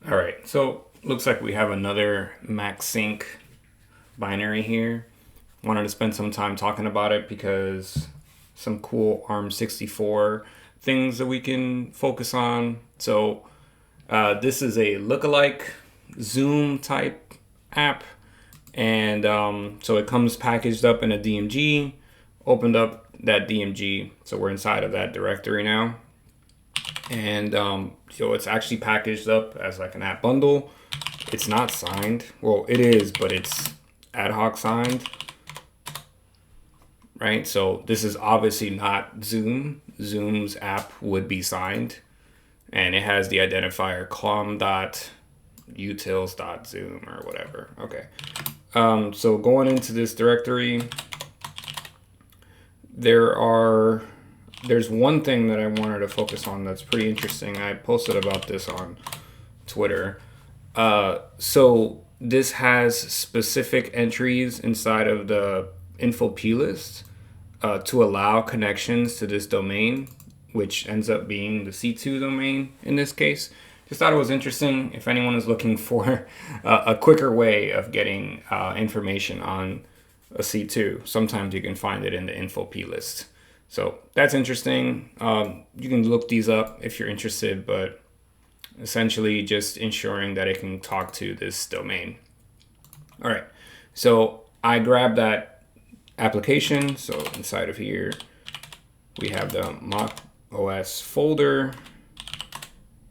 All right, so looks like we have another MacSync binary here. Wanted to spend some time talking about it because some cool ARM64 things that we can focus on. So this is a lookalike Zoom type app, and so it comes packaged up in a DMG. Opened up that DMG, so we're inside of that directory now. And so it's actually packaged up as like an app bundle. It's not signed. Well, it is, but it's ad hoc signed, right? So this is obviously not Zoom. Zoom's app would be signed, and it has the identifier com.utils.zoom or whatever. Okay. So going into this directory, there's one thing that I wanted to focus on that's pretty interesting. I posted about this on Twitter. So this has specific entries inside of the info plist to allow connections to this domain, which ends up being the C2 domain in this case. Just thought it was interesting if anyone is looking for a quicker way of getting information on a C2. Sometimes you can find it in the info plist. So that's interesting. You can look these up if you're interested, but essentially just ensuring that it can talk to this domain. All right, so I grabbed that application. So inside of here, we have the macOS folder,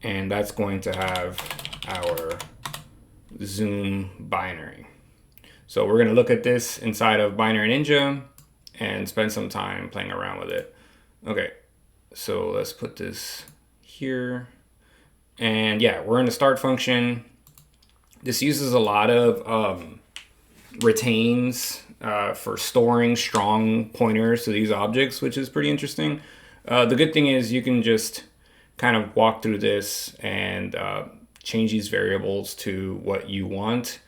and that's going to have our Zoom binary. So we're going to look at this inside of Binary Ninja and spend some time playing around with it. Okay, so let's put this here. And yeah, we're in the start function. This uses a lot of retains for storing strong pointers to these objects, which is pretty interesting. The good thing is you can just kind of walk through this and change these variables to what you want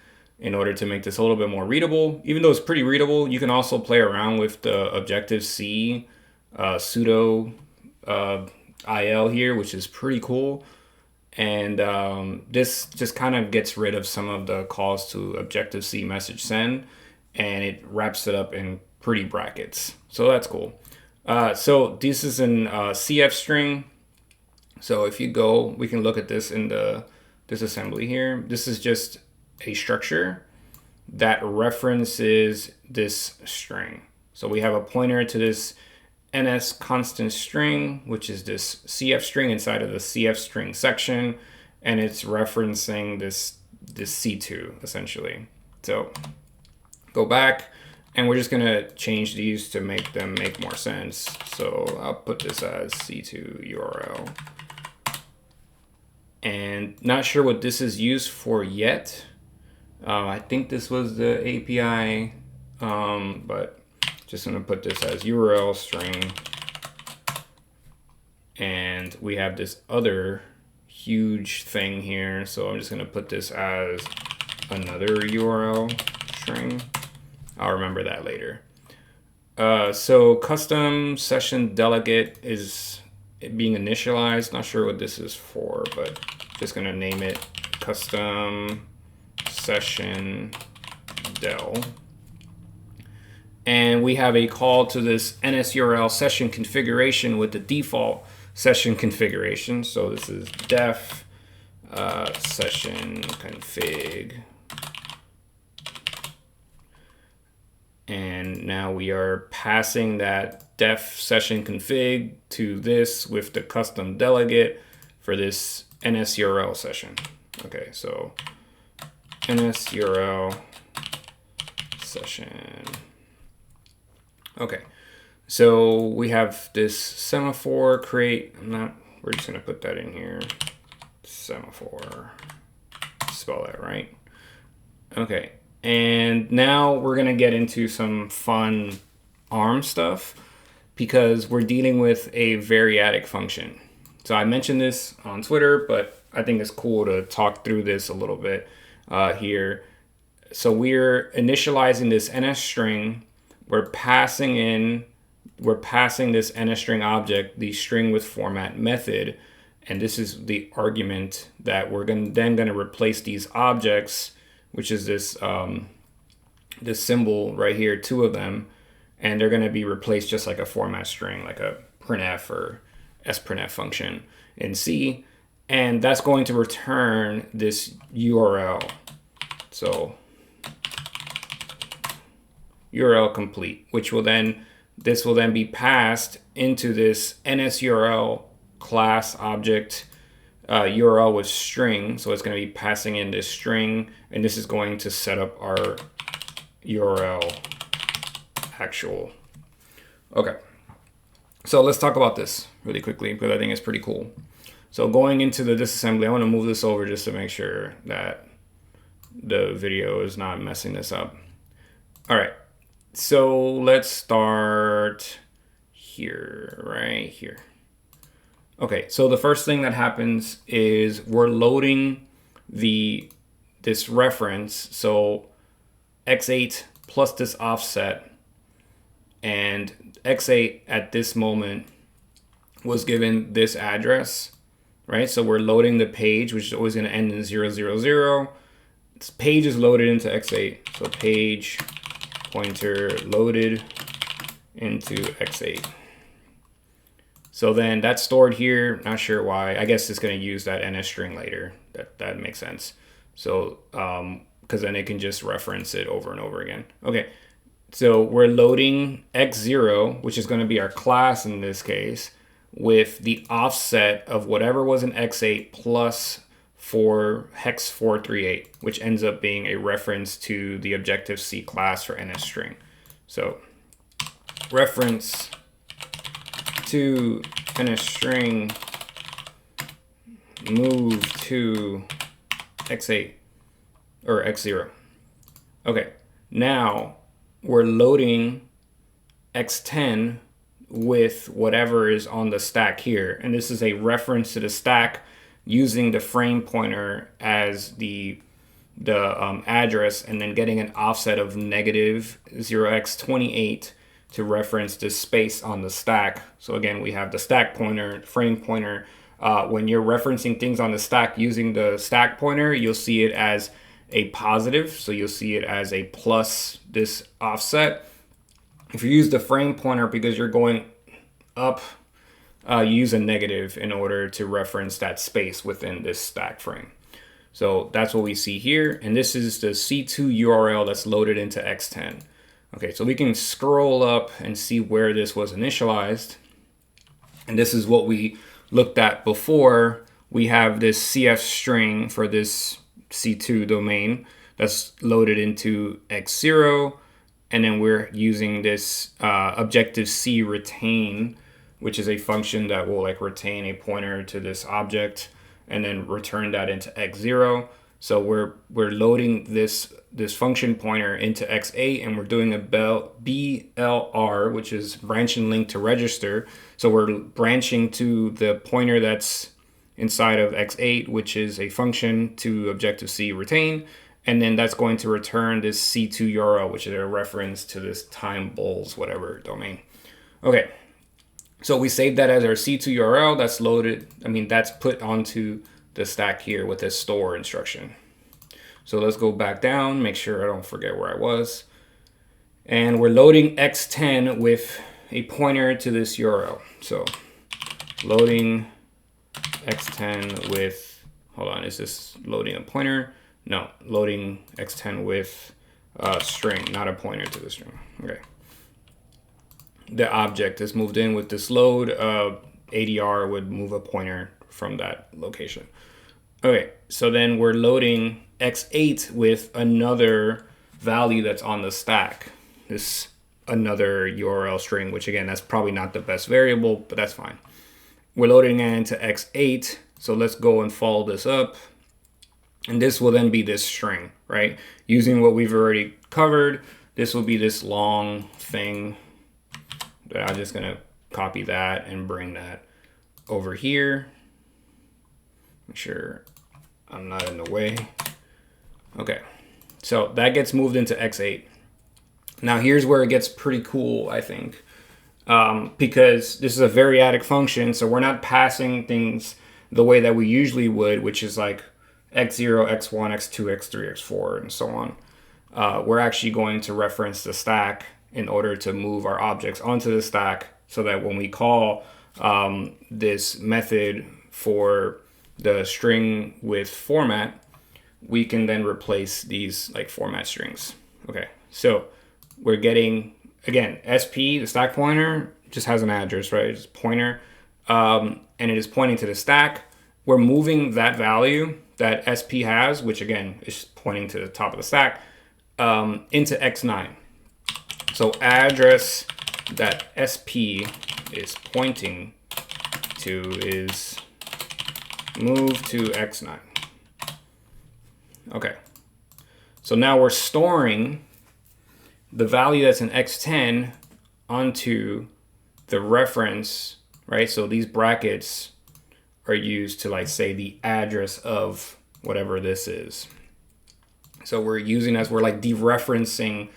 in order to make this a little bit more readable. Even though it's pretty readable, you can also play around with the ObjC pseudo IL here, which is pretty cool. And this just kind of gets rid of some of the calls to ObjC message send, and it wraps it up in pretty brackets. So that's cool. So this is an CF string. So if you go, we can look at this in the disassembly here. This is just a structure that references this string. So we have a pointer to this NS constant string, which is this CF string inside of the CF string section, and it's referencing this C2 essentially. So go back, and we're just gonna change these to make them make more sense. So I'll put this as C2 URL. And not sure what this is used for yet. I think this was the API, but just gonna put this as URL string. And we have this other huge thing here. So I'm just gonna put this as another URL string. I'll remember that later. So custom session delegate is being initialized. Not sure what this is for, but just gonna name it custom session del. And we have a call to this NSURL session configuration with the default session configuration. So this is def session config. And now we are passing that def session config to this with the custom delegate for this NSURL session. Okay, so NSURL session. Okay, so we have this semaphore create. We're just gonna put that in here. Semaphore, spell that right. Okay, and now we're gonna get into some fun ARM stuff because we're dealing with a Variadic function. So I mentioned this on Twitter, but I think it's cool to talk through this a little bit here. So we're initializing this NS string. We're passing this NS string object, the string with format method, And this is the argument that we're then going to replace these objects, which is this this symbol right here, 2 of them, and they're going to be replaced just like a format string, like a printf or sprintf function in C, and that's going to return this URL. So URL complete, which will then, this will then be passed into this NSURL class object URL with string. So it's going to be passing in this string, and this is going to set up our URL actual. Okay, so let's talk about this really quickly because I think it's pretty cool. So going into the disassembly, I want to move this over just to make sure that the video is not messing this up. All right, so let's start here, right here. Okay, so the first thing that happens is we're loading this reference, so x8 plus this offset, and x8 at this moment was given this address, right? So we're loading the page, which is always going to end in 000. This page is loaded into x8, so page pointer loaded into x8. So then that's stored here. Not sure why. I guess it's going to use that NS string later. That makes sense. So because then it can just reference it over and over again. Okay, so we're loading x0, which is going to be our class in this case, with the offset of whatever was in x8 plus hex 438, which ends up being a reference to the ObjC class for NS string. So reference to NS string move to x8 or x0. Okay, now we're loading x10 with whatever is on the stack here, and this is a reference to the stack using the frame pointer as the address, and then getting an offset of negative 0x28 to reference this space on the stack. So again, we have the stack pointer, frame pointer. When you're referencing things on the stack using the stack pointer, you'll see it as a positive, so you'll see it as a plus this offset. If you use the frame pointer because you're going up, you use a negative in order to reference that space within this stack frame. So that's what we see here, and this is the C2 URL that's loaded into X10. Okay, so we can scroll up and see where this was initialized, and this is what we looked at before. We have this CF string for this C2 domain that's loaded into X0, and then we're using this ObjC retain, which is a function that will like retain a pointer to this object and then return that into X0. So we're loading this function pointer into X8, and we're doing a BLR, which is branch and link to register. So we're branching to the pointer that's inside of X8, which is a function to ObjC retain, and then that's going to return this C2 URL, which is a reference to this time bowls whatever domain. Okay, so we saved that as our C2 URL. That's loaded. I mean, that's put onto the stack here with this store instruction. So let's go back down, make sure I don't forget where I was. And we're loading X10 with a pointer to this URL. So loading X10 with, hold on, is this loading a pointer? No, loading X10 with a string, not a pointer to the string. Okay. The object is moved in with this load. ADR would move a pointer from that location. Okay, so then we're loading X8 with another value that's on the stack. This another URL string, which again, that's probably not the best variable, but that's fine. We're loading it into X8. So let's go and follow this up. And this will then be this string, right? Using what we've already covered, this will be this long thing. But I'm just gonna copy that and bring that over here. Make sure I'm not in the way. Okay, so that gets moved into X8. Now here's where it gets pretty cool, I think, because this is a Variadic function, so we're not passing things the way that we usually would, which is like x0, x1, x2, x3, x4, and so on. We're actually going to reference the stack in order to move our objects onto the stack, so that when we call this method for the string with format, we can then replace these like format strings. Okay, so we're getting, again, SP, the stack pointer, just has an address, right? It's a pointer, and it is pointing to the stack. We're moving that value that SP has, which again is pointing to the top of the stack, into X9. So address that SP is pointing to is moved to X9. Okay, so now we're storing the value that's in X10 onto the reference, right? So these brackets are used to like say the address of whatever this is. So we're using as we're like dereferencing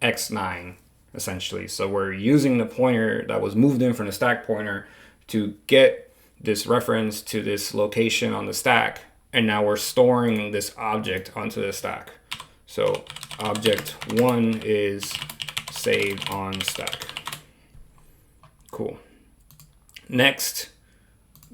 X9 essentially. So we're using the pointer that was moved in from the stack pointer to get this reference to this location on the stack. And now we're storing this object onto the stack. So object 1 is saved on stack. Cool. Next,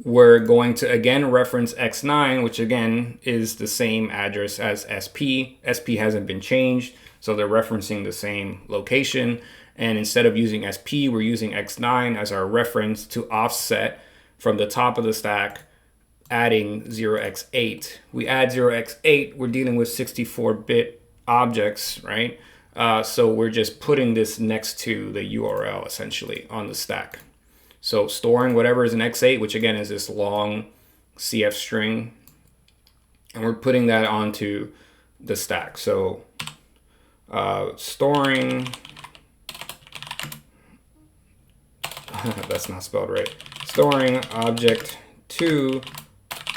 we're going to again reference X9, which again is the same address as SP. SP hasn't been changed, so they're referencing the same location. And instead of using SP, we're using X9 as our reference to offset from the top of the stack, adding 0x8. We add 0x8, we're dealing with 64-bit objects, right? So we're just putting this next to the URL essentially on the stack. So storing whatever is in X8, which again is this long CF string, and we're putting that onto the stack. So storing, that's not spelled right, storing object 2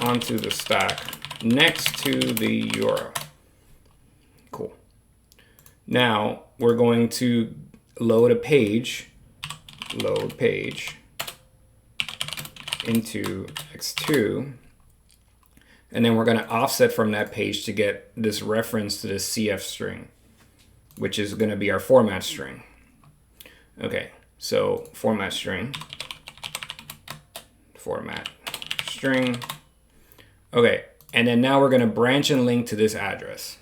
onto the stack next to the URL. Cool. Now we're going to load page into X2, and then we're going to offset from that page to get this reference to this CF string, which is going to be our format string. Okay, so format string. Okay, and then now we're going to branch and link to this address.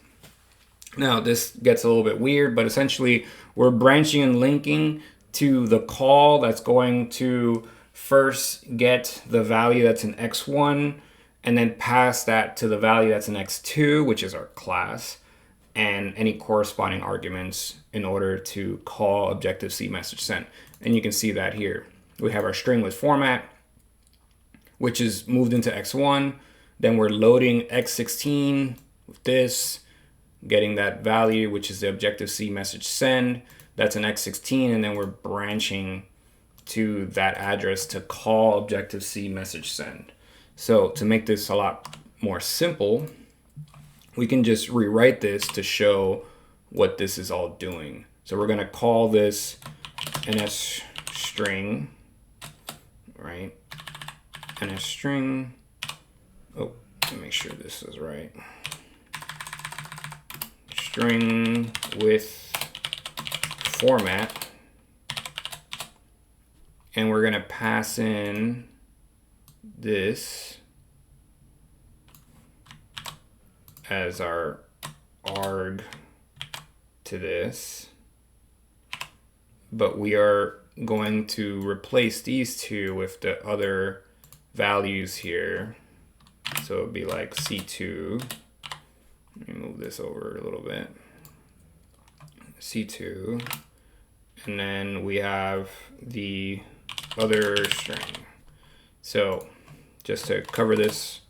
Now this gets a little bit weird, but essentially we're branching and linking to the call that's going to first get the value that's in X1 and then pass that to the value that's in X2, which is our class, and any corresponding arguments in order to call Objective-C message sent. And you can see that here. We have our string with format, which is moved into X1. Then we're loading X16 with this, getting that value, which is the Objective-C message send. That's an X16, and then we're branching to that address to call Objective-C message send. So to make this a lot more simple, we can just rewrite this to show what this is all doing. So we're going to call this ns string, right? Ns string. Oh, let me make sure this is right. String with format, and we're going to pass in this as our arg to this, but we are going to replace these two with the other values here. So it would be like C2. Let me move this over a little bit. C2, and then we have the other string. So just to cover this,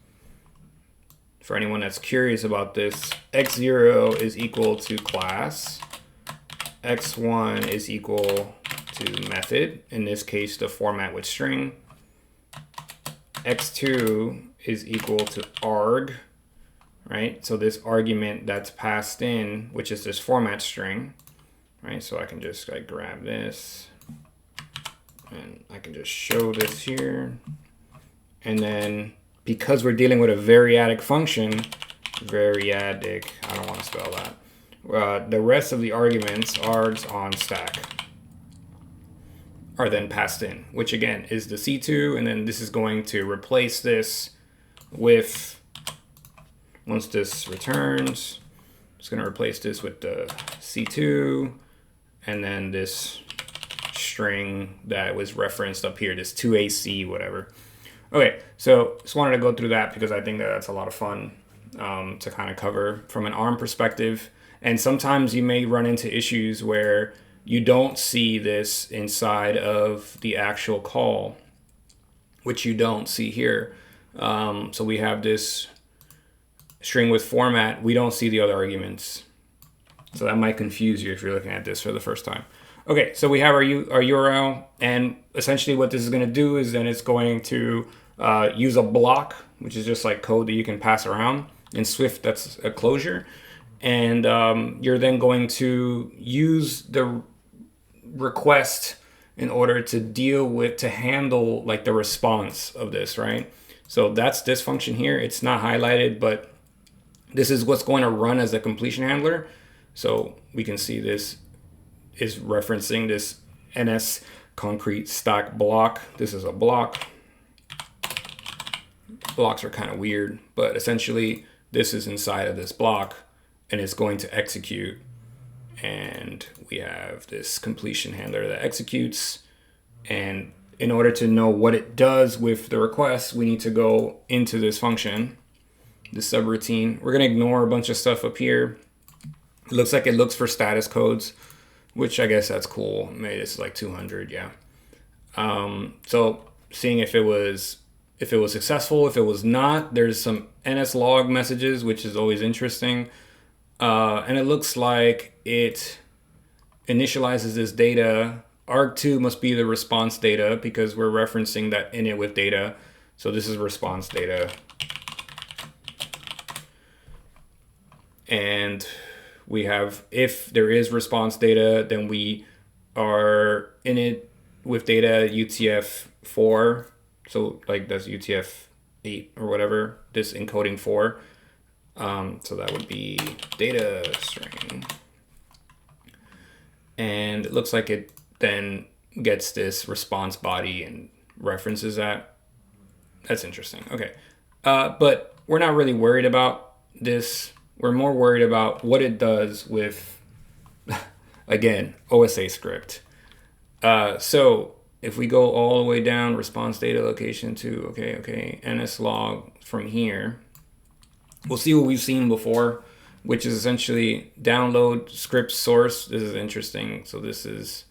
for anyone that's curious about this, x0 is equal to class, x1 is equal to method, in this case the format with string, x2 is equal to arg, right? So this argument that's passed in, which is this format string, right? So I can just like grab this and I can just show this here. And then because we're dealing with a variadic function, variadic, I don't want to spell that, the rest of the arguments, args on stack, are then passed in, which again is the C2, and then this is going to replace this with, once this returns, it's going to replace this with the C2, and then this string that was referenced up here, this 2AC, whatever. Okay, so just wanted to go through that because I think that that's a lot of fun to kind of cover from an ARM perspective. And sometimes you may run into issues where you don't see this inside of the actual call, which you don't see here. So we have this string with format. We don't see the other arguments. So that might confuse you if you're looking at this for the first time. Okay, so we have our URL, and essentially what this is going to do is then it's going to use a block, which is just like code that you can pass around. In Swift, that's a closure. And you're then going to use the request in order to deal with, to handle like the response of this, right? So that's this function here. It's not highlighted, but this is what's going to run as a completion handler. So we can see this is referencing this NS concrete stack block. This is a block. Blocks are kind of weird, but essentially this is inside of this block and it's going to execute. And we have this completion handler that executes. And in order to know what it does with the request, we need to go into this function, this subroutine. We're going to ignore a bunch of stuff up here. It looks like it looks for status codes, which I guess that's cool. Maybe it's like 200, yeah. So seeing if it was successful, if it was not, there's some NSLog messages, which is always interesting. And it looks like it initializes this data. arg2 must be the response data because we're referencing that init with data. So this is response data. And we have, if there is response data, then we are init with data UTF-4. So like that's UTF-8 or whatever, this encoding 4. So that would be data string. And it looks like it then gets this response body and references that. That's interesting. Okay. But we're not really worried about this. We're more worried about what it does with, again, OSA script. So if we go all the way down, response data location to, okay, NSLog from here, we'll see what we've seen before, which is essentially download script source. This is interesting. So this is,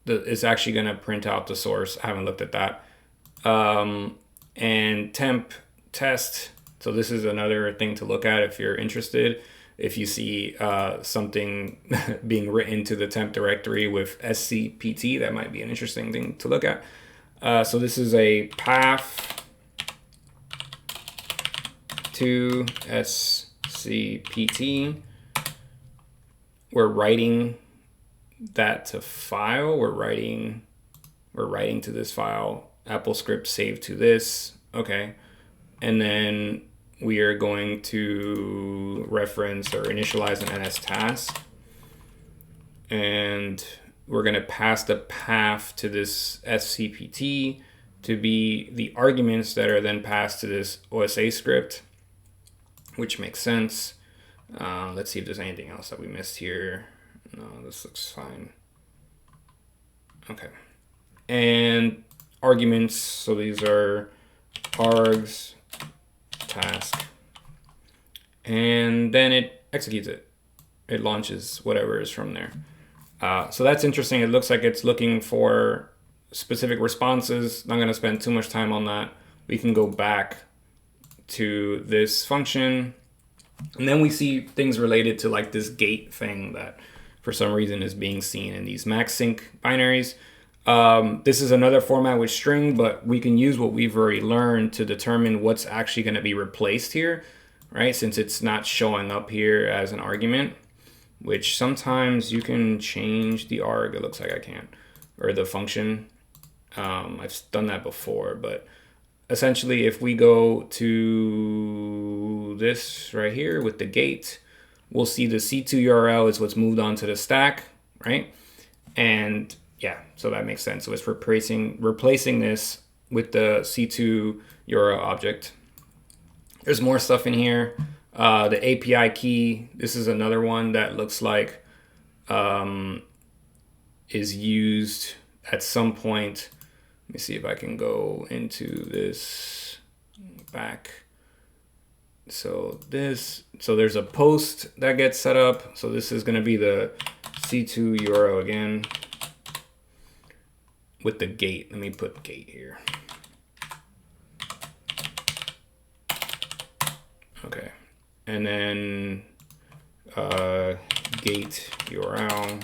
it's actually going to print out the source. I haven't looked at that. And temp test. So this is another thing to look at if you're interested. If you see something being written to the temp directory with scpt, that might be an interesting thing to look at. So this is a path to scpt. We're writing that to file. We're writing to this file. Apple script saved to this. Okay. And then we are going to reference or initialize an NS task. And we're going to pass the path to this scpt to be the arguments that are then passed to this OSA script, which makes sense. Let's see if there's anything else that we missed here. No, this looks fine. Okay. And arguments, so these are args task, and then it executes it. It launches whatever is from there. So that's interesting. It looks like it's looking for specific responses. Not going to spend too much time on that. We can go back to this function, and then we see things related to like this gate thing that for some reason is being seen in these MacSync binaries. This is another format with string, but we can use what we've already learned to determine what's actually going to be replaced here, right? Since it's not showing up here as an argument, which sometimes you can change the arg. It looks like I can't, or the function. I've done that before, but essentially, if we go to this right here with the gate, we'll see the C2 URL is what's moved onto the stack, right? And yeah, so that makes sense. So it's replacing this with the C2 URL object. There's more stuff in here. The API key, this is another one that looks like is used at some point. Let me see if I can go into this back. So there's a post that gets set up. So this is going to be the C2 URL again with the gate. Let me put gate here. Okay. And then gate URL.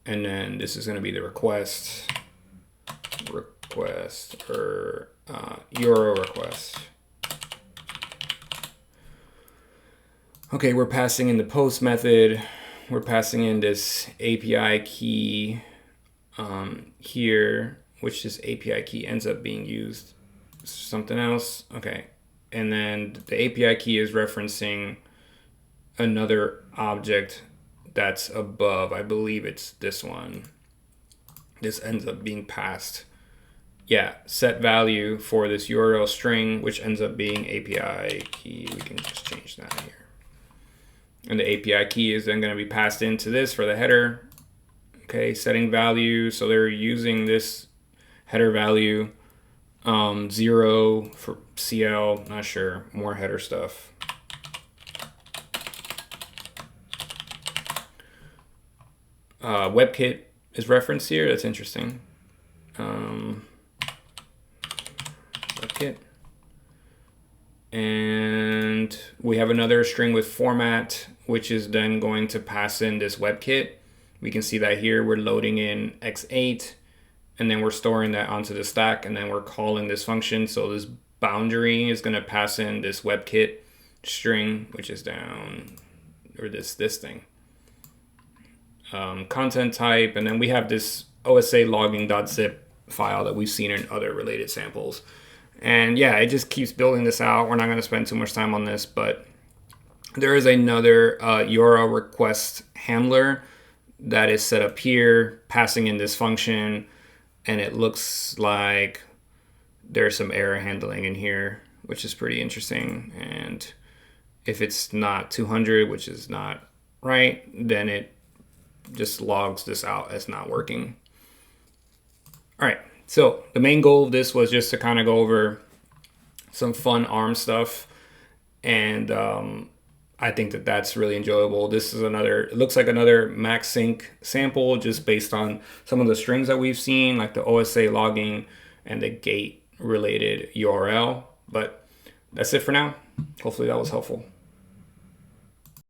And then this is going to be the request or URL request. Okay, we're passing in the post method. We're passing in this API key here, which this API key ends up being used something else. Okay, and then the API key is referencing another object that's above. I believe it's this one. This ends up being passed. Yeah, set value for this URL string, which ends up being API key. We can just change that here. And the API key is then going to be passed into this for the header. Okay, setting value. So they're using this header value 0 for CL, not sure, more header stuff. WebKit is referenced here. That's interesting. WebKit. And we have another string with format, which is then going to pass in this WebKit. We can see that here we're loading in x8, and then we're storing that onto the stack, and then we're calling this function. So this boundary is going to pass in this WebKit string, which is down, or this thing. Content type, and then we have this OSA logging.zip file that we've seen in other related samples. And yeah, it just keeps building this out. We're not going to spend too much time on this, but there is another URL request handler that is set up here, passing in this function, and it looks like there's some error handling in here, which is pretty interesting. And if it's not 200, which is not right, then it just logs this out as not working. All right. So the main goal of this was just to kind of go over some fun ARM stuff. And I think that that's really enjoyable. This is it looks like another MacSync sample just based on some of the strings that we've seen, like the OSA logging and the gate related URL. But that's it for now. Hopefully that was helpful.